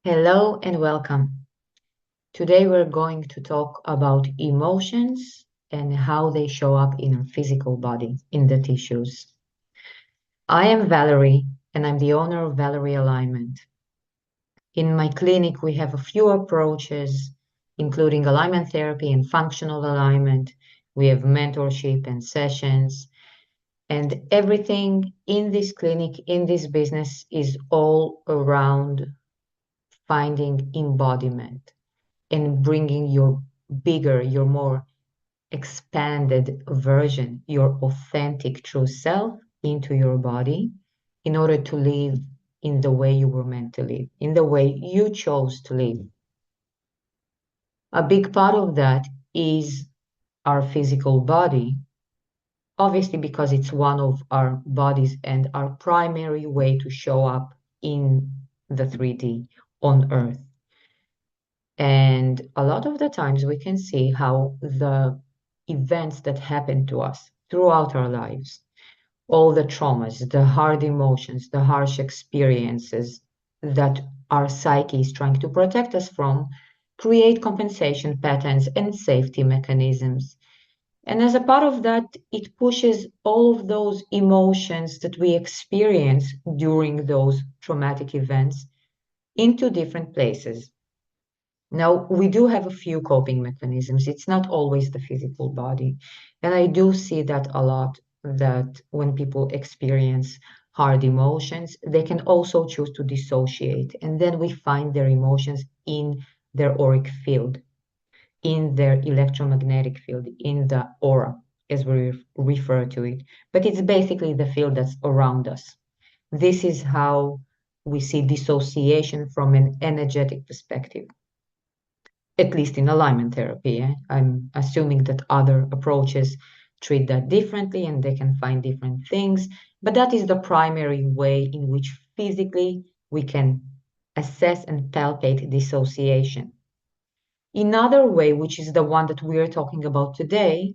Hello and welcome. Today we're going to talk about emotions and how they show up in our physical body, in the tissues. I am Valerie and I'm the owner of Valerie Alignment. In my clinic, we have a few approaches, including alignment therapy and functional alignment. We have mentorship and sessions, and everything in this clinic, in this business, is all around finding embodiment and bringing your bigger, your more expanded version, your authentic true self into your body in order to live in the way you were meant to live, in the way you chose to live. A big part of that is our physical body, obviously, because it's one of our bodies and our primary way to show up in the 3D on Earth. And a lot of the times we can see how the events that happen to us throughout our lives, all the traumas, the hard emotions, the harsh experiences that our psyche is trying to protect us from, create compensation patterns and safety mechanisms. And as a part of that, it pushes all of those emotions that we experience during those traumatic events into different places. Now, we do have a few coping mechanisms. It's not always the physical body. And I do see that a lot, that when people experience hard emotions, they can also choose to dissociate. And then we find their emotions in their auric field, in their electromagnetic field, in the aura, as we refer to it. But it's basically the field that's around us. This is how we see dissociation from an energetic perspective, at least in alignment therapy. I'm assuming that other approaches treat that differently and they can find different things, but that is the primary way in which physically we can assess and palpate dissociation. Another way, which is the one that we're talking about today,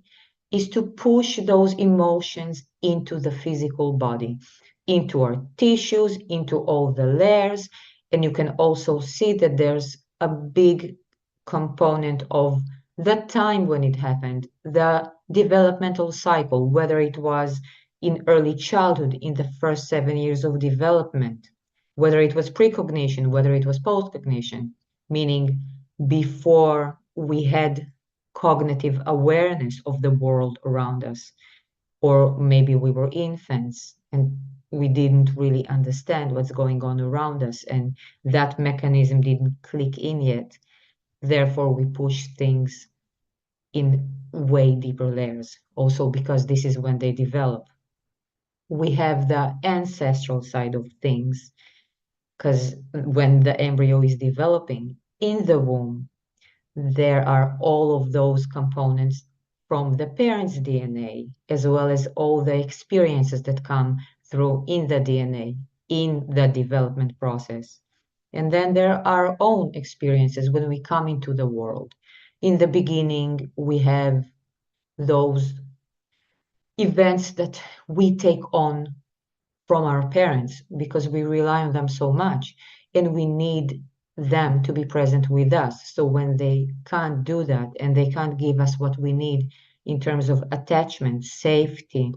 is to push those emotions into the physical body, into our tissues, into all the layers. And you can also see that there's a big component of the time when it happened, the developmental cycle, whether it was in early childhood, in the first 7 years of development, whether it was precognition, whether it was postcognition, meaning before we had cognitive awareness of the world around us, or maybe we were infants and we didn't really understand what's going on around us, and that mechanism didn't click in yet. Therefore, we push things in way deeper layers, also because this is when they develop. We have the ancestral side of things, because when the embryo is developing in the womb, there are all of those components from the parent's DNA, as well as all the experiences that come through in the DNA, in the development process. And then there are our own experiences when we come into the world. In the beginning, we have those events that we take on from our parents because we rely on them so much and we need them to be present with us. So when they can't do that and they can't give us what we need in terms of attachment, safety,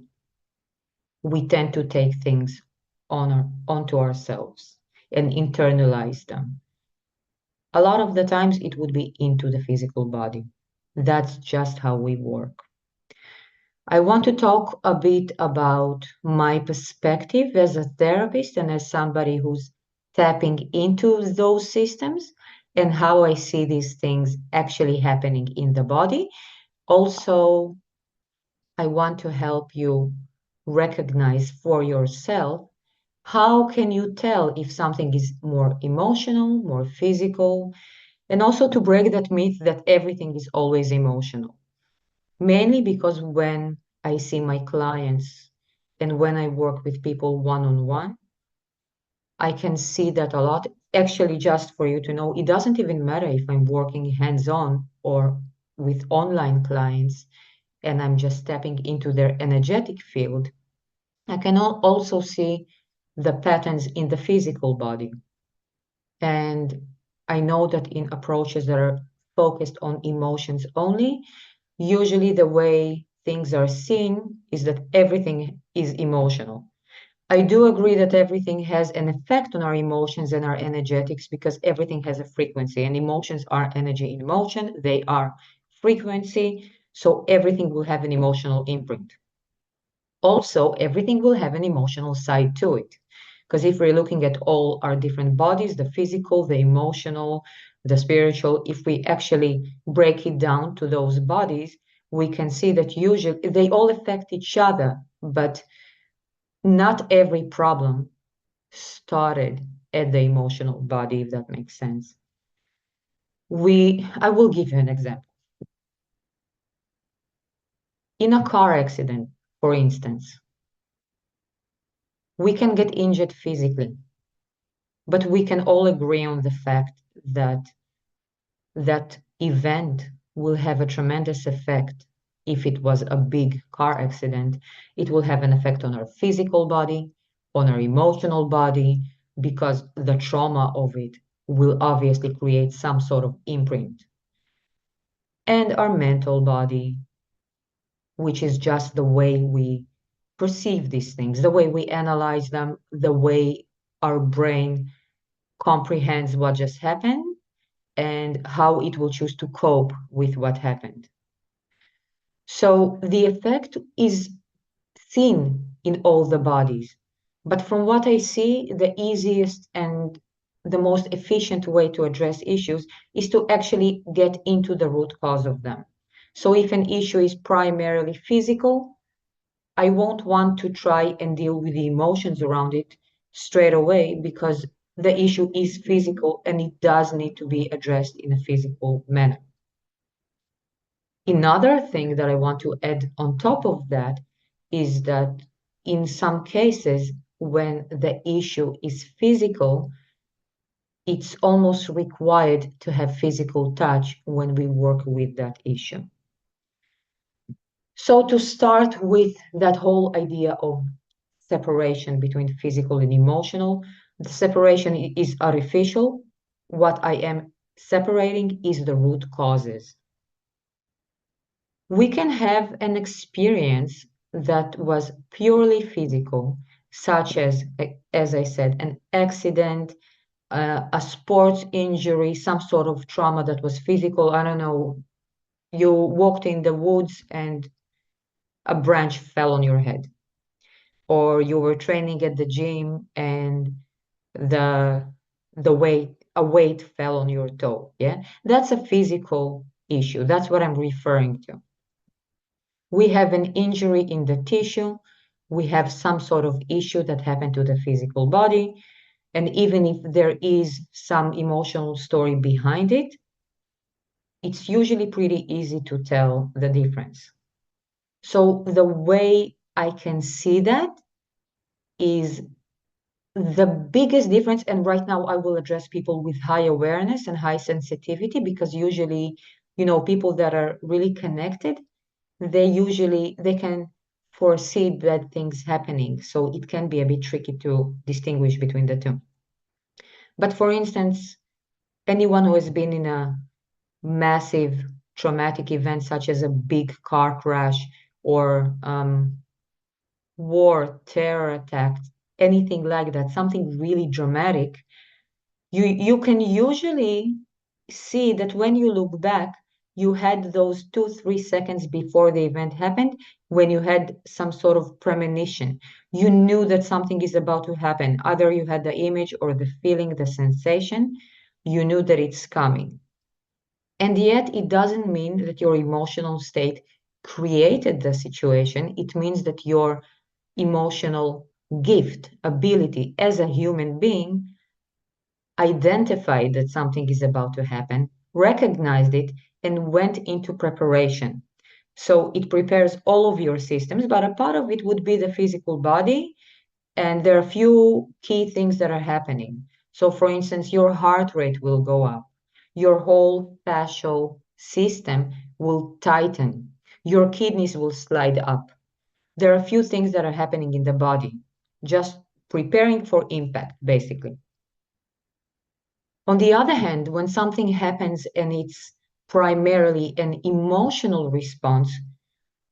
we tend to take things onto ourselves and internalize them. A lot of the times it would be into the physical body. That's just how we work. I want to talk a bit about my perspective as a therapist and as somebody who's tapping into those systems and how I see these things actually happening in the body. Also, I want to help you recognize for yourself how can you tell if something is more emotional, more physical, and also to break that myth that everything is always emotional. Mainly because when I see my clients and when I work with people one-on-one, I can see that a lot. Actually, just for you to know, it doesn't even matter if I'm working hands-on or with online clients and I'm just stepping into their energetic field. I can also see the patterns in the physical body. And I know that in approaches that are focused on emotions only, usually the way things are seen is that everything is emotional. I do agree that everything has an effect on our emotions and our energetics because everything has a frequency, and emotions are energy in motion. They are frequency, so everything will have an emotional imprint. Also, everything will have an emotional side to it. Because if we're looking at all our different bodies, the physical, the emotional, the spiritual, if we actually break it down to those bodies, we can see that usually they all affect each other, but not every problem started at the emotional body, if that makes sense. I will give you an example. In a car accident, for instance, we can get injured physically, but we can all agree on the fact that that event will have a tremendous effect. If it was a big car accident, it will have an effect on our physical body, on our emotional body, because the trauma of it will obviously create some sort of imprint. And our mental body, which is just the way we perceive these things, the way we analyze them, the way our brain comprehends what just happened, and how it will choose to cope with what happened. So the effect is seen in all the bodies. But from what I see, the easiest and the most efficient way to address issues is to actually get into the root cause of them. So if an issue is primarily physical, I won't want to try and deal with the emotions around it straight away because the issue is physical and it does need to be addressed in a physical manner. Another thing that I want to add on top of that is that in some cases, when the issue is physical, it's almost required to have physical touch when we work with that issue. So to start with that whole idea of separation between physical and emotional, the separation is artificial. What I am separating is the root causes. We can have an experience that was purely physical, such as I said, an accident, a sports injury, some sort of trauma that was physical. I don't know, you walked in the woods and a branch fell on your head, or you were training at the gym and the a weight fell on your toe. Yeah, that's a physical issue. That's what I'm referring to. We have an injury in the tissue, we have some sort of issue that happened to the physical body, and even if there is some emotional story behind it, it's usually pretty easy to tell the difference. So the way I can see that is the biggest difference, and right now I will address people with high awareness and high sensitivity because usually, people that are really connected, they can foresee bad things happening. So it can be a bit tricky to distinguish between the two. But for instance, anyone who has been in a massive traumatic event, such as a big car crash or war, terror attack, anything like that, something really dramatic, you can usually see that when you look back, you had those 2, 3 seconds before the event happened when you had some sort of premonition. You knew that something is about to happen. Either you had the image or the feeling, the sensation. You knew that it's coming. And yet, it doesn't mean that your emotional state created the situation. It means that your emotional gift, ability as a human being identified that something is about to happen, recognized it, and went into preparation. So it prepares all of your systems, but a part of it would be the physical body. And there are a few key things that are happening. So, for instance, your heart rate will go up, your whole fascial system will tighten, your kidneys will slide up. There are a few things that are happening in the body, just preparing for impact, basically. On the other hand, when something happens and it's primarily an emotional response,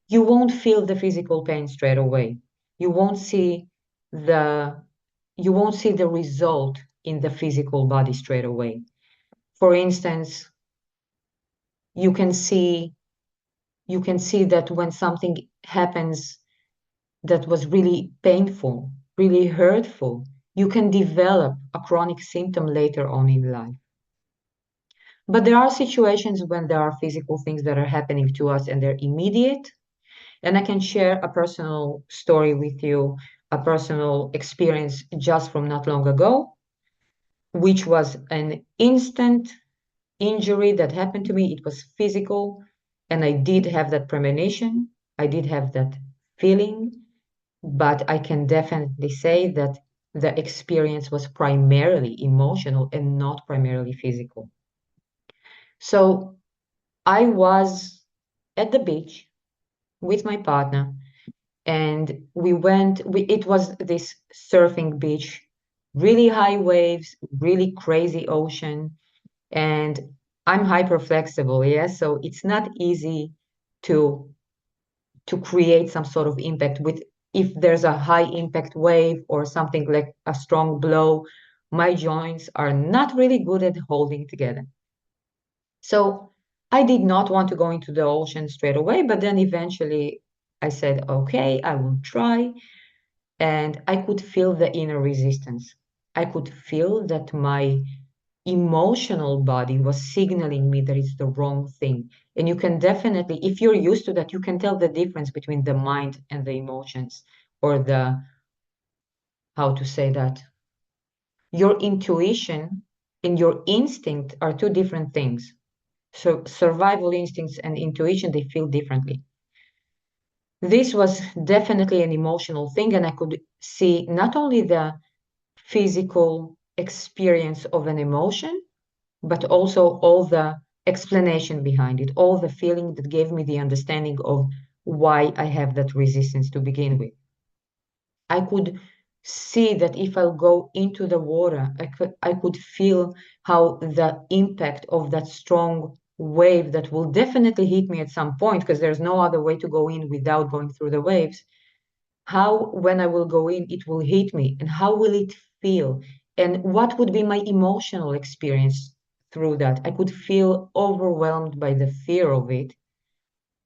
you won't feel the physical pain straight away. You won't see the you won't see the result in the physical body straight away. For instance, you can see you can see that when something happens that was really painful, really hurtful, you can develop a chronic symptom later on in life. But there are situations when there are physical things that are happening to us and they're immediate. And I can share a personal story with you, a personal experience just from not long ago, which was an instant injury that happened to me. It was physical, and I did have that premonition. I did have that feeling, but I can definitely say that the experience was primarily emotional and not primarily physical. So I was at the beach with my partner, and it was this surfing beach, really high waves, really crazy ocean, and I'm hyper flexible, yes, so it's not easy to create some sort of impact with if there's a high impact wave or something like a strong blow. My joints are not really good at holding together. So I did not want to go into the ocean straight away, but then eventually I said, okay, I will try. And I could feel the inner resistance. I could feel that my emotional body was signaling me that it's the wrong thing. And you can definitely, if you're used to that, you can tell the difference between the mind and the emotions, or how to say that? Your intuition and your instinct are two different things. So survival instincts and intuition, they feel differently. This was definitely an emotional thing, and I could see not only the physical experience of an emotion, but also all the explanation behind it, all the feeling that gave me the understanding of why I have that resistance to begin with. I could see that if I'll go into the water, I could feel how the impact of that strong wave that will definitely hit me at some point, because there's no other way to go in without going through the waves. How, when I will go in, it will hit me, and how will it feel? And what would be my emotional experience through that? I could feel overwhelmed by the fear of it.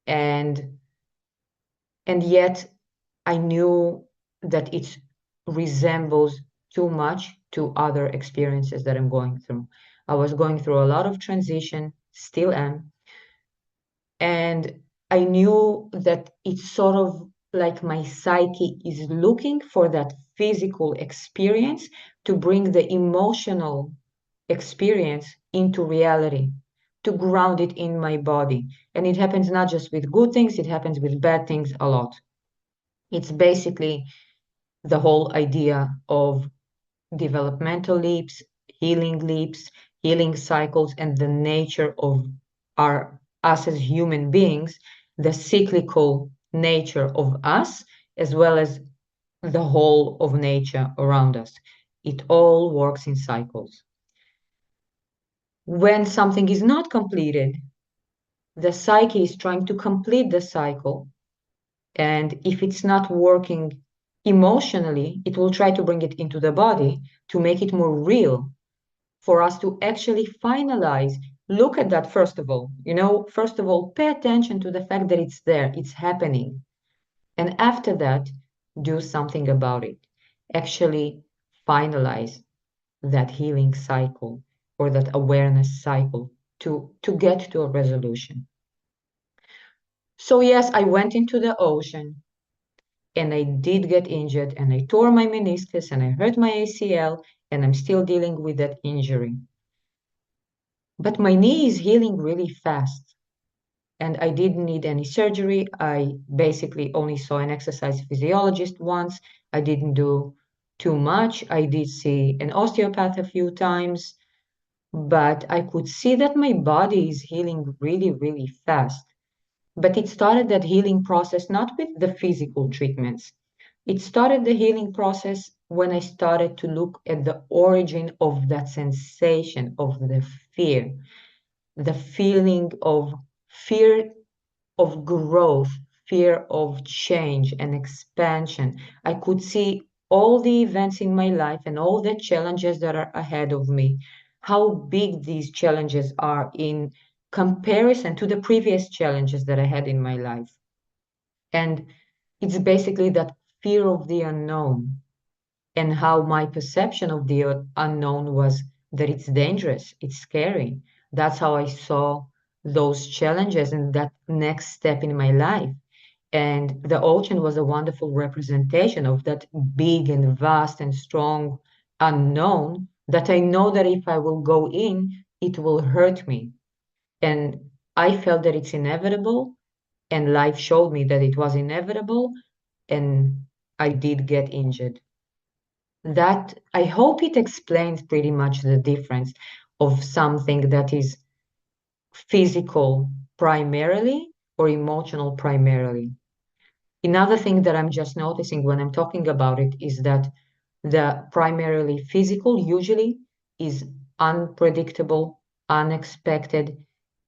And yet I knew that it resembles too much to other experiences that I'm going through. I was going through a lot of transition, still am, and I knew that it's sort of like my psyche is looking for that physical experience to bring the emotional experience into reality, to ground it in my body. And it happens not just with good things, it happens with bad things a lot. It's basically the whole idea of developmental leaps, healing cycles, and the nature of us as human beings, the cyclical nature of us, as well as the whole of nature around us. It all works in cycles. When something is not completed, the psyche is trying to complete the cycle. And if it's not working emotionally, it will try to bring it into the body to make it more real, for us to actually finalize. Look at that, first of all. First of all, pay attention to the fact that it's there, it's happening. And after that, do something about it. Actually finalize that healing cycle or that awareness cycle to get to a resolution. So, yes, I went into the ocean and I did get injured, and I tore my meniscus and I hurt my ACL, and I'm still dealing with that injury. But my knee is healing really fast, and I didn't need any surgery. I basically only saw an exercise physiologist once. I didn't do too much. I did see an osteopath a few times, but I could see that my body is healing really, really fast. But it started that healing process not with the physical treatments, It started the healing process when I started to look at the origin of that sensation of the feeling of fear of growth, fear of change and expansion. I could see all the events in my life and all the challenges that are ahead of me, how big these challenges are in comparison to the previous challenges that I had in my life. And it's basically that fear of the unknown and how my perception of the unknown was that it's dangerous, it's scary. That's how I saw those challenges and that next step in my life. And the ocean was a wonderful representation of that big and vast and strong unknown that I know that if I will go in, it will hurt me. And I felt that it's inevitable, and life showed me that it was inevitable, and I did get injured. That I hope it explains pretty much the difference of something that is physical primarily or emotional primarily. Another thing that I'm just noticing when I'm talking about it is that the primarily physical usually is unpredictable, unexpected,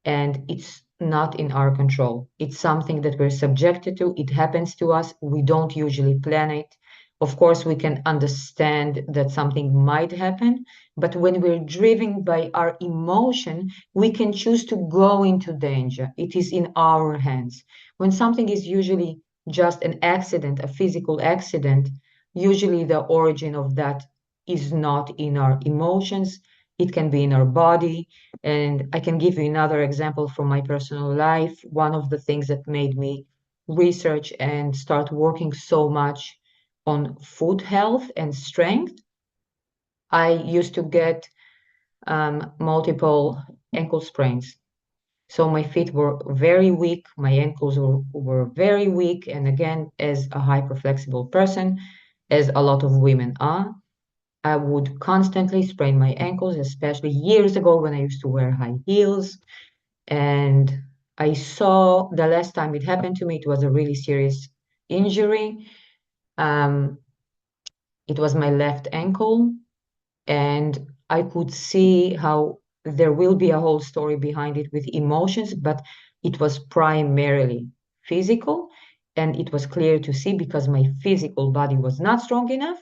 and it's not in our control. It's something that we're subjected to. It happens to us. We don't usually plan it. Of course, we can understand that something might happen, but when we're driven by our emotion, we can choose to go into danger. It is in our hands. When something is usually just an accident, a physical accident, usually the origin of that is not in our emotions. It can be in our body. And I can give you another example from my personal life. One of the things that made me research and start working so much on foot health and strength, I used to get multiple ankle sprains. So my feet were very weak, my ankles were very weak. And again, as a hyperflexible person, as a lot of women are, I would constantly sprain my ankles, especially years ago when I used to wear high heels. And I saw the last time it happened to me, it was a really serious injury. Um, it was my left ankle, and I could see how there will be a whole story behind it with emotions, but it was primarily physical. And it was clear to see because my physical body was not strong enough.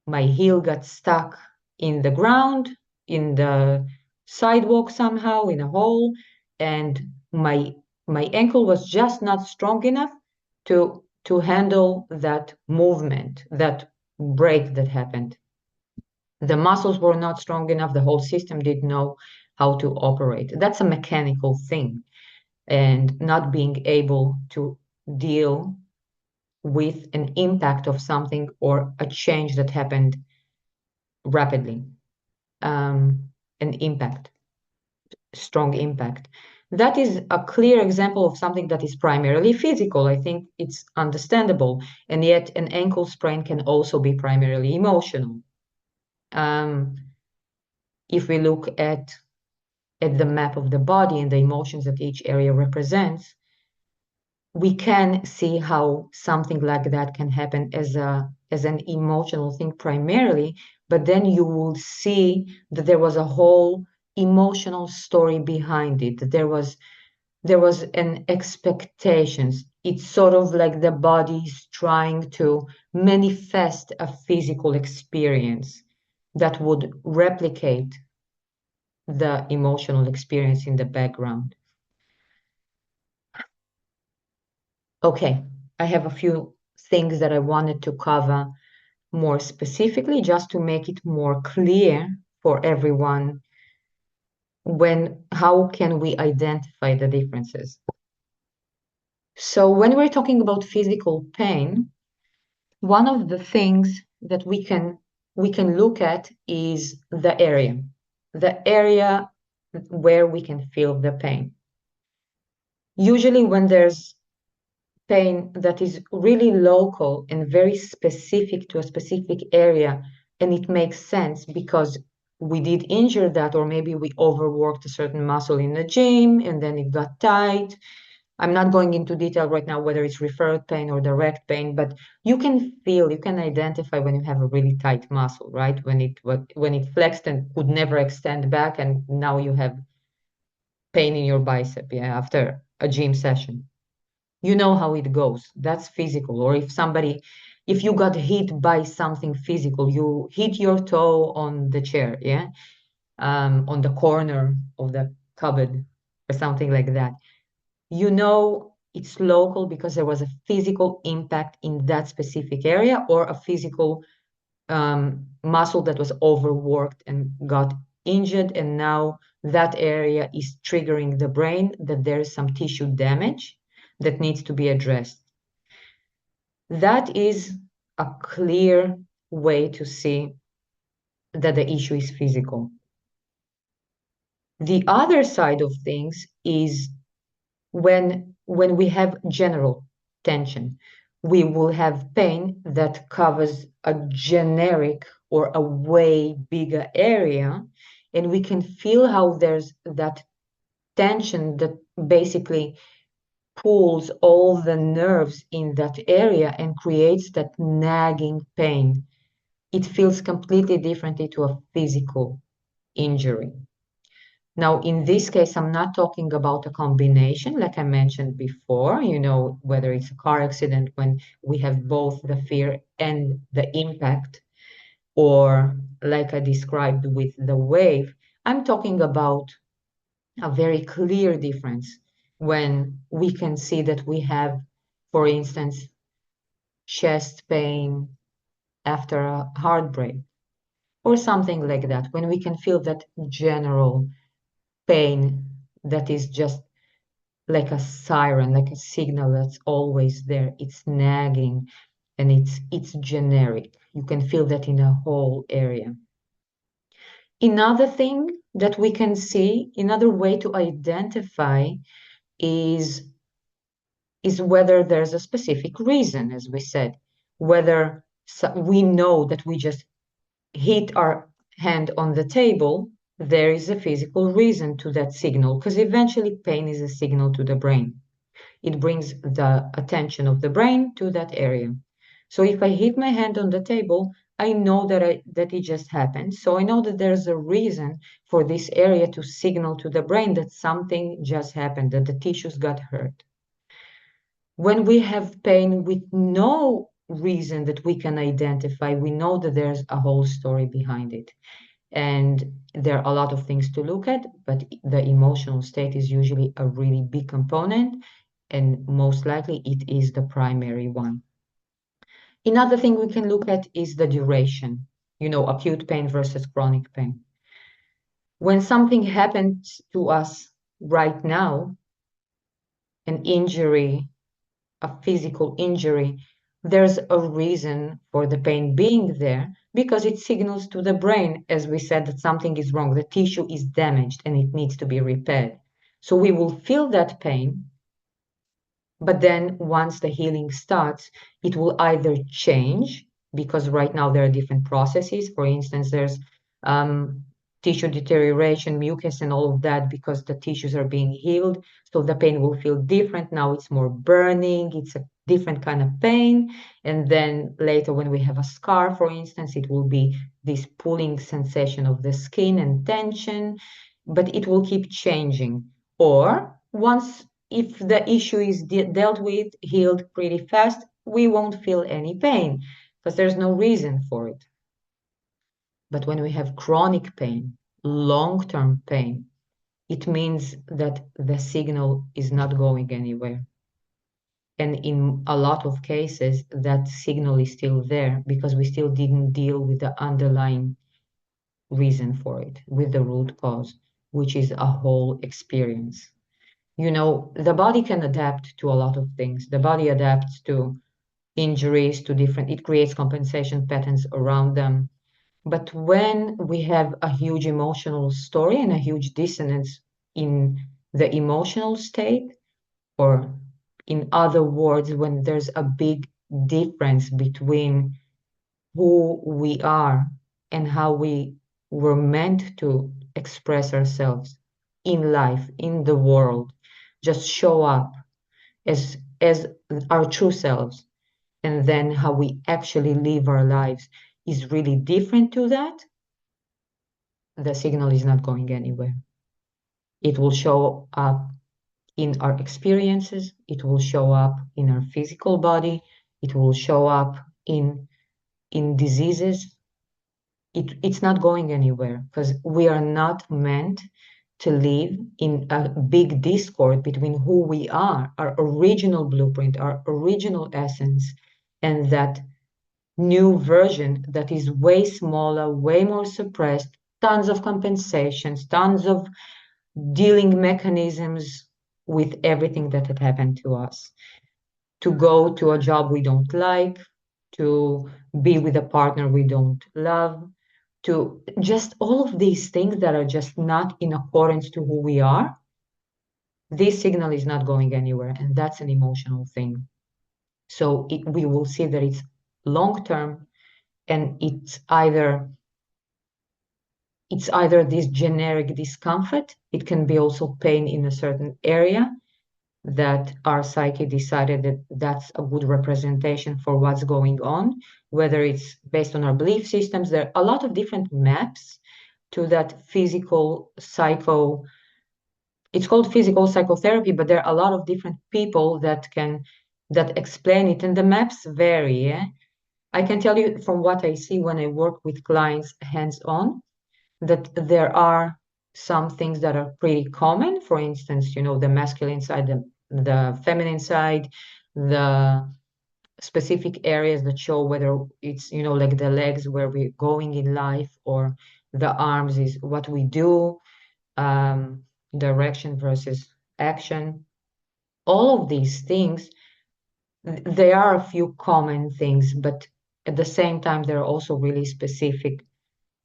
My heel got stuck in the ground, in the sidewalk somehow, in a hole, and my ankle was just not strong enough to handle that movement, that break that happened. The muscles were not strong enough. The whole system didn't know how to operate. That's a mechanical thing, and not being able to deal with an impact of something or a change that happened rapidly. An impact, strong impact. That is a clear example of something that is primarily physical. I think it's understandable. And yet, an ankle sprain can also be primarily emotional. If we look at the map of the body and the emotions that each area represents, we can see how something like that can happen as an emotional thing primarily, but then you will see that there was a whole emotional story behind it. There was an expectations. It's sort of like the body's trying to manifest a physical experience that would replicate the emotional experience in the background. Okay, I have a few things that I wanted to cover more specifically, just to make it more clear for everyone how can we identify the differences. So when we're talking about physical pain, one of the things that we can look at is the area where we can feel the pain. Usually when there's pain that is really local and very specific to a specific area, and it makes sense because we did injure that, or maybe we overworked a certain muscle in the gym and then it got tight. I'm not going into detail right now whether it's referred pain or direct pain, but you can feel, you can identify when you have a really tight muscle, right? When it flexed and could never extend back, and now you have pain in your bicep, yeah, after a gym session. You know how it goes. That's physical. Or if you got hit by something physical, you hit your toe on the chair, yeah, on the corner of the cupboard or something like that. You know it's local because there was a physical impact in that specific area, or a physical muscle that was overworked and got injured, and now that area is triggering the brain that there is some tissue damage that needs to be addressed. That is a clear way to see that the issue is physical. The other side of things is when we have general tension, we will have pain that covers a generic or a way bigger area, and we can feel how there's that tension that basically pulls all the nerves in that area and creates that nagging pain. It feels completely differently to a physical injury. Now, in this case, I'm not talking about a combination, like I mentioned before, whether it's a car accident when we have both the fear and the impact, or like I described with the wave. I'm talking about a very clear difference when we can see that we have, for instance, chest pain after a heartbreak or something like that, when we can feel that general pain that is just like a siren, like a signal that's always there. It's nagging and it's generic. You can feel that in a whole area. Another thing that we can see, another way to identify is whether there's a specific reason, as we said, whether we know that we just hit our hand on the table, there is a physical reason to that signal, because eventually pain is a signal to the brain. It brings the attention of the brain to that area. So if I hit my hand on the table, I know that it just happened. So I know that there's a reason for this area to signal to the brain that something just happened, that the tissues got hurt. When we have pain with no reason that we can identify, we know that there's a whole story behind it. And there are a lot of things to look at, but the emotional state is usually a really big component, and most likely it is the primary one. Another thing we can look at is the duration, acute pain versus chronic pain. When something happens to us right now, an injury, a physical injury, there's a reason for the pain being there, because it signals to the brain, as we said, that something is wrong. The tissue is damaged and it needs to be repaired. So we will feel that pain, but then once the healing starts, it will either change, because right now there are different processes. For instance, there's tissue deterioration, mucus, and all of that, because the tissues are being healed. So the pain will feel different. Now it's more burning. It's a different kind of pain. And then later, when we have a scar, for instance, it will be this pulling sensation of the skin and tension, but it will keep changing. Or if the issue is dealt with, healed pretty fast, we won't feel any pain because there's no reason for it. But when we have chronic pain, long-term pain, it means that the signal is not going anywhere. And in a lot of cases, that signal is still there because we still didn't deal with the underlying reason for it, with the root cause, which is a whole experience. The body can adapt to a lot of things. The body adapts to injuries, it creates compensation patterns around them. But when we have a huge emotional story and a huge dissonance in the emotional state, or in other words, when there's a big difference between who we are and how we were meant to express ourselves in life, in the world, just show up. as our true selves, and then how we actually live our lives is really different to that, the signal is not going anywhere. It will show up in our experiences, it will show up in our physical body, it will show up in diseases. It's not going anywhere because we are not meant to live in a big discord between who we are, our original blueprint, our original essence, and that new version that is way smaller, way more suppressed, tons of compensations, tons of dealing mechanisms with everything that had happened to us. To go to a job we don't like, to be with a partner we don't love, to just all of these things that are just not in accordance to who we are. This signal is not going anywhere, and that's an emotional thing. So we will see that it's long term, and it's either this generic discomfort, it can be also pain in a certain area that our psyche decided that that's a good representation for what's going on, whether it's based on our belief systems. There are a lot of different maps to that physical psycho. It's called physical psychotherapy, but there are a lot of different people that explain it, and the maps vary. Yeah? I can tell you from what I see when I work with clients hands-on, that there are some things that are pretty common. For instance, the masculine side, the feminine side, the specific areas that show whether it's, like the legs where we're going in life, or the arms is what we do, direction versus action. All of these things, there are a few common things, but at the same time, there are also really specific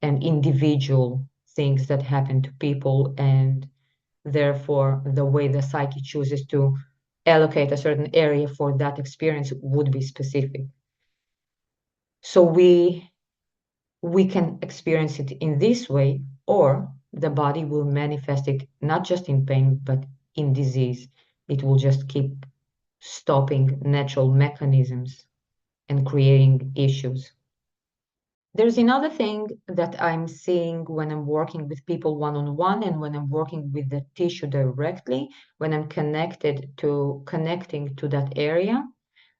and individual things that happen to people, and therefore the way the psyche chooses to allocate a certain area for that experience would be specific. So we can experience it in this way, or the body will manifest it not just in pain but in disease. It will just keep stopping natural mechanisms and creating issues. There's another thing that I'm seeing when I'm working with people one-on-one, and when I'm working with the tissue directly, when I'm connecting to that area,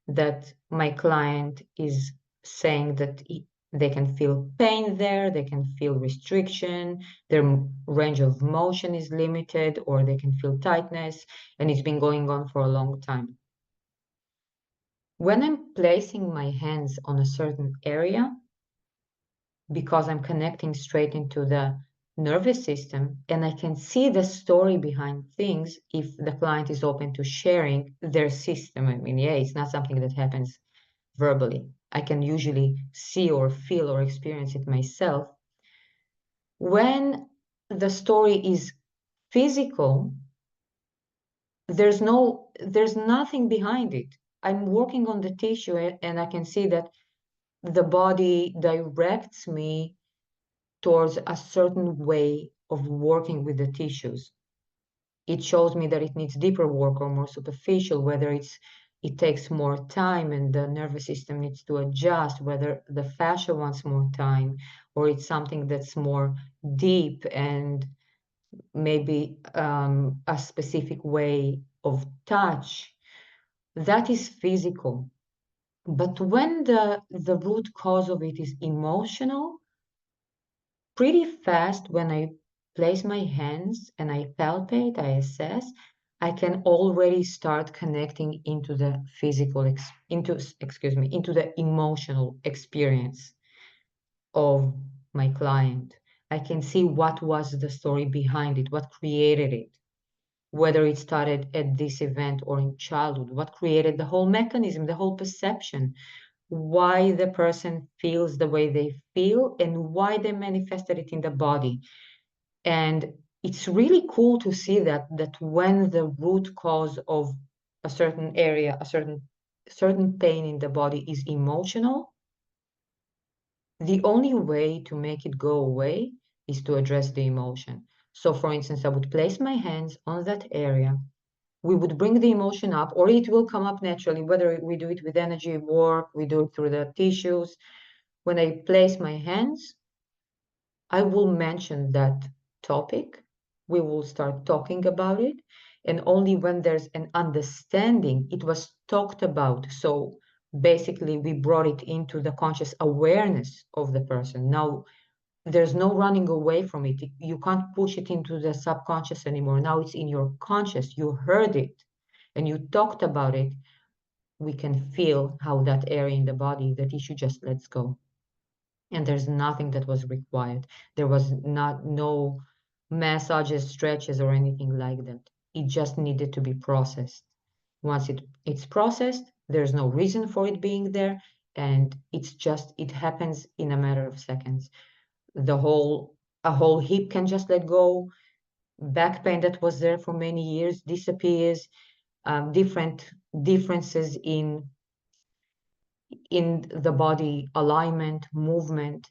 that my client is saying that they can feel pain there, they can feel restriction, their range of motion is limited, or they can feel tightness, and it's been going on for a long time. When I'm placing my hands on a certain area, because I'm connecting straight into the nervous system, and I can see the story behind things if the client is open to sharing their system. I mean, yeah, it's not something that happens verbally. I can usually see or feel or experience it myself. When the story is physical, there's nothing behind it. I'm working on the tissue, and I can see that the body directs me towards a certain way of working with the tissues. It shows me that it needs deeper work or more superficial, whether it takes more time and the nervous system needs to adjust, whether the fascia wants more time, or it's something that's more deep and maybe a specific way of touch. That is physical. But when the root cause of it is emotional, pretty fast, when I place my hands and I palpate, I assess, I can already start connecting into the into the emotional experience of my client. I can see what was the story behind it, what created it, whether it started at this event or in childhood, what created the whole mechanism, the whole perception, why the person feels the way they feel, and why they manifested it in the body. And it's really cool to see that when the root cause of a certain area, a certain pain in the body is emotional, the only way to make it go away is to address the emotion. So for instance, I would place my hands on that area we would bring the emotion up, or it will come up naturally, whether we do it with energy work, we do it through the tissues. When I place my hands, I will mention that topic. We will start talking about it. And only when there's an understanding, it was talked about. So basically, we brought it into the conscious awareness of the person. Now, there's no running away from it. You can't push it into the subconscious anymore. Now it's in your conscious. You heard it and you talked about it. We can feel how that area in the body, the tissue just lets go. And there's nothing that was required. There was no massages, stretches, or anything like that. It just needed to be processed. Once it's processed, there's no reason for it being there, and it happens in a matter of seconds. A whole hip can just let go. Back pain that was there for many years disappears. Different differences in the body, alignment, movement.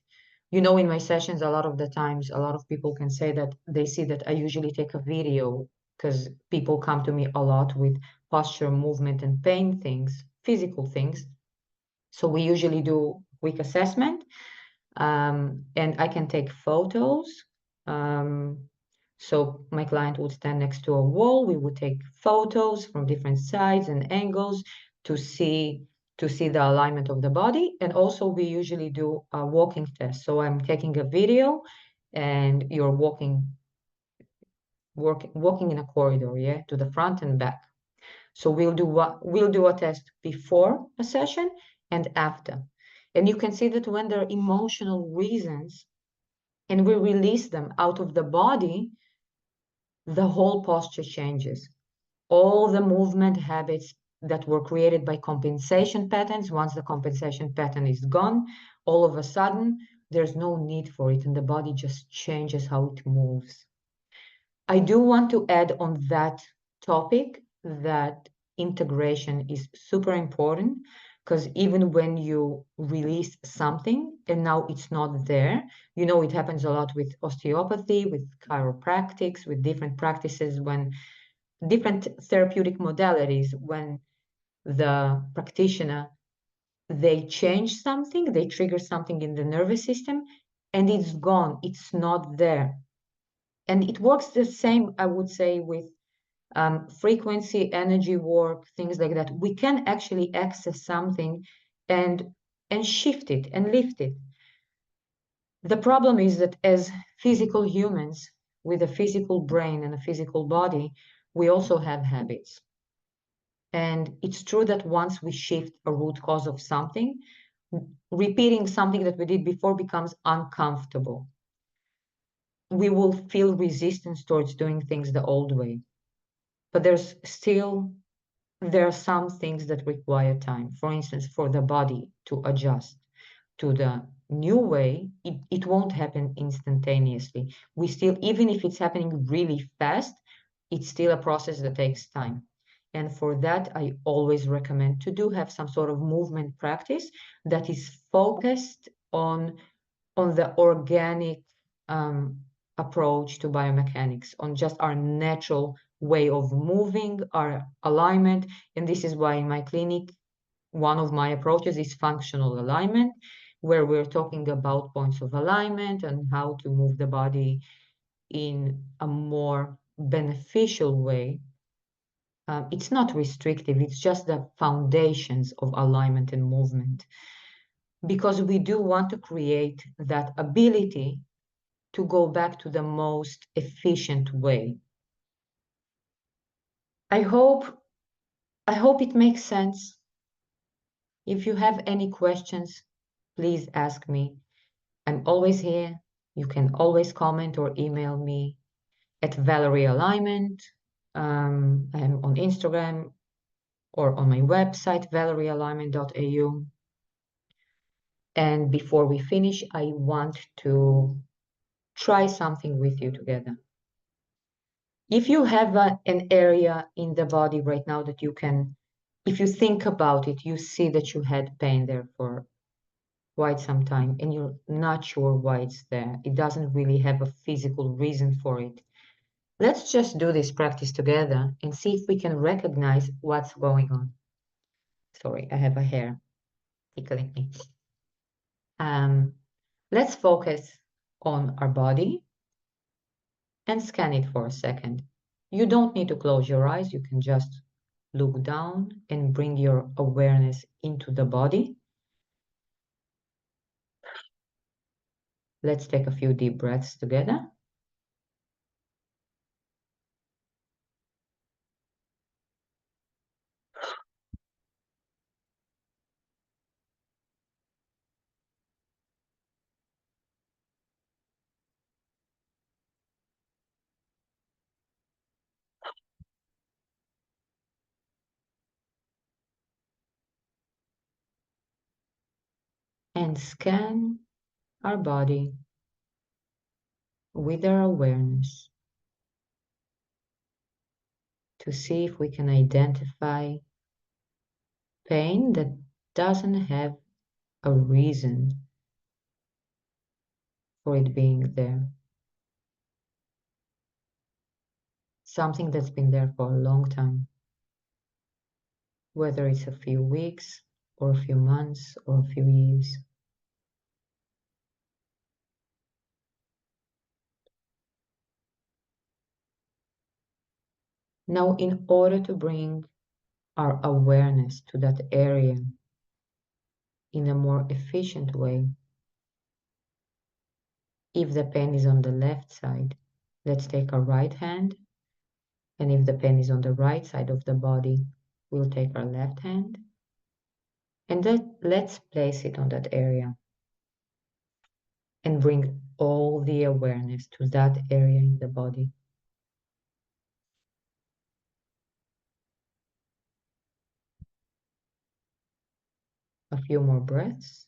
You know, in my sessions, a lot of the times, a lot of people can say that they see that I usually take a video because people come to me a lot with posture, movement, and pain things, physical things. So we usually do quick assessment, and I can take photos. Um, so my client would stand next to a wall. We would take photos from different sides and angles to see the alignment of the body. And also we usually do a walking test. So I'm taking a video and you're walking in a corridor, yeah, to the front and back. So we'll do a test before a session and after. And you can see that when there are emotional reasons and we release them out of the body, the whole posture changes. All the movement habits that were created by compensation patterns, once the compensation pattern is gone, all of a sudden, there's no need for it, and the body just changes how it moves. I do want to add on that topic that integration is super important, because even when you release something and now it's not there, you know, it happens a lot with osteopathy, with chiropractics, with different practices, when different therapeutic modalities, when the practitioner, they change something, they trigger something in the nervous system, and it's gone, it's not there. And it works the same, I would say, with frequency, energy work, things like that. We can actually access something and shift it and lift it. The problem is that as physical humans with a physical brain and a physical body, we also have habits. And it's true that once we shift a root cause of something, repeating something that we did before becomes uncomfortable. We will feel resistance towards doing things the old way. But there are some things that require time. For instance, for the body to adjust to the new way, it won't happen instantaneously. We still, even if it's happening really fast, it's still a process that takes time. And for that, I always recommend to have some sort of movement practice that is focused on the organic approach to biomechanics, on just our natural way of moving, our alignment. And this is why in my clinic, one of my approaches is functional alignment, where we're talking about points of alignment and how to move the body in a more beneficial way. It's not restrictive, it's just the foundations of alignment and movement. Because we do want to create that ability to go back to the most efficient way. I hope it makes sense. If you have any questions, please ask me. I'm always here. You can always comment or email me at Valerie Alignment. I'm on Instagram or on my website, valeriealignment.au. And before we finish, I want to try something with you together. If you have an area in the body right now that you can, if you think about it, you see that you had pain there for quite some time and you're not sure why it's there. It doesn't really have a physical reason for it. Let's just do this practice together and see if we can recognize what's going on. Sorry, I have a hair tickling me. Let's focus on our body and scan it for a second. You don't need to close your eyes. You can just look down and bring your awareness into the body. Let's take a few deep breaths together. And scan our body with our awareness to see if we can identify pain that doesn't have a reason for it being there. Something that's been there for a long time, whether it's a few weeks or a few months or a few years. Now, in order to bring our awareness to that area in a more efficient way, if the pen is on the left side, let's take our right hand, and if the pen is on the right side of the body, we'll take our left hand, and then let's place it on that area and bring all the awareness to that area in the body. A few more breaths.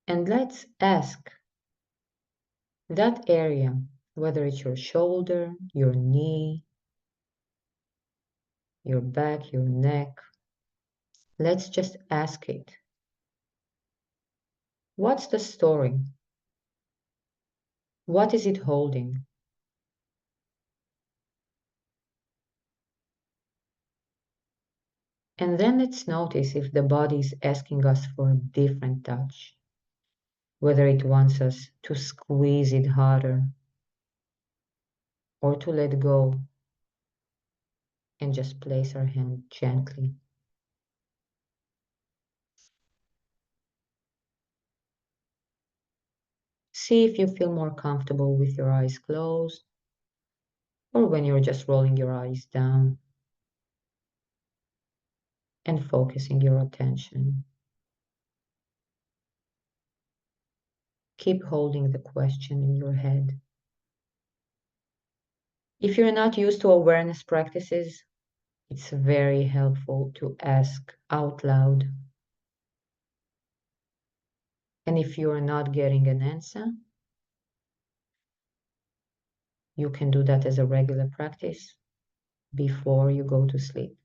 And let's ask that area, whether it's your shoulder, your knee, your back, your neck, let's just ask it. What's the story? What is it holding? And then let's notice if the body is asking us for a different touch, whether it wants us to squeeze it harder or to let go and just place our hand gently. See if you feel more comfortable with your eyes closed or when you're just rolling your eyes down and focusing your attention. Keep holding the question in your head. If you're not used to awareness practices, it's very helpful to ask out loud. And if you are not getting an answer, you can do that as a regular practice before you go to sleep.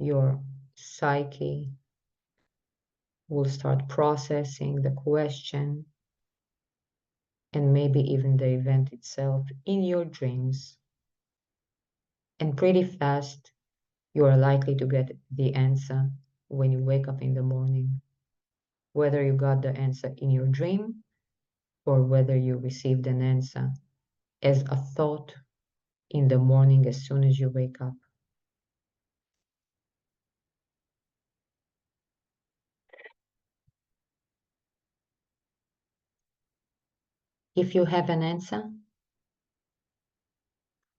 Your psyche will start processing the question and maybe even the event itself in your dreams. And pretty fast, you are likely to get the answer when you wake up in the morning, whether you got the answer in your dream or whether you received an answer as a thought in the morning as soon as you wake up. If you have an answer,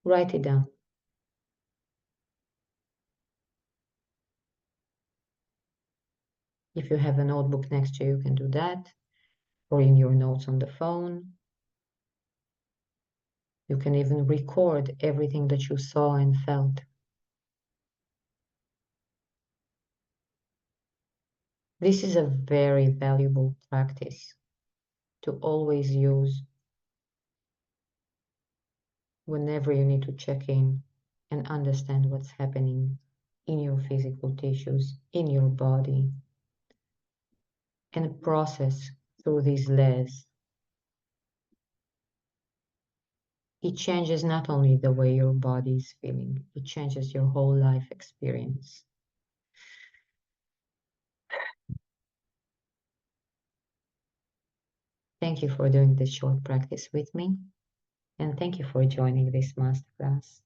write it down. If you have a notebook next to you, you can do that, or in your notes on the phone. You can even record everything that you saw and felt. This is a very valuable practice to always use whenever you need to check in and understand what's happening in your physical tissues, in your body, and process through these layers. It changes not only the way your body is feeling, it changes your whole life experience. Thank you for doing this short practice with me, and thank you for joining this masterclass.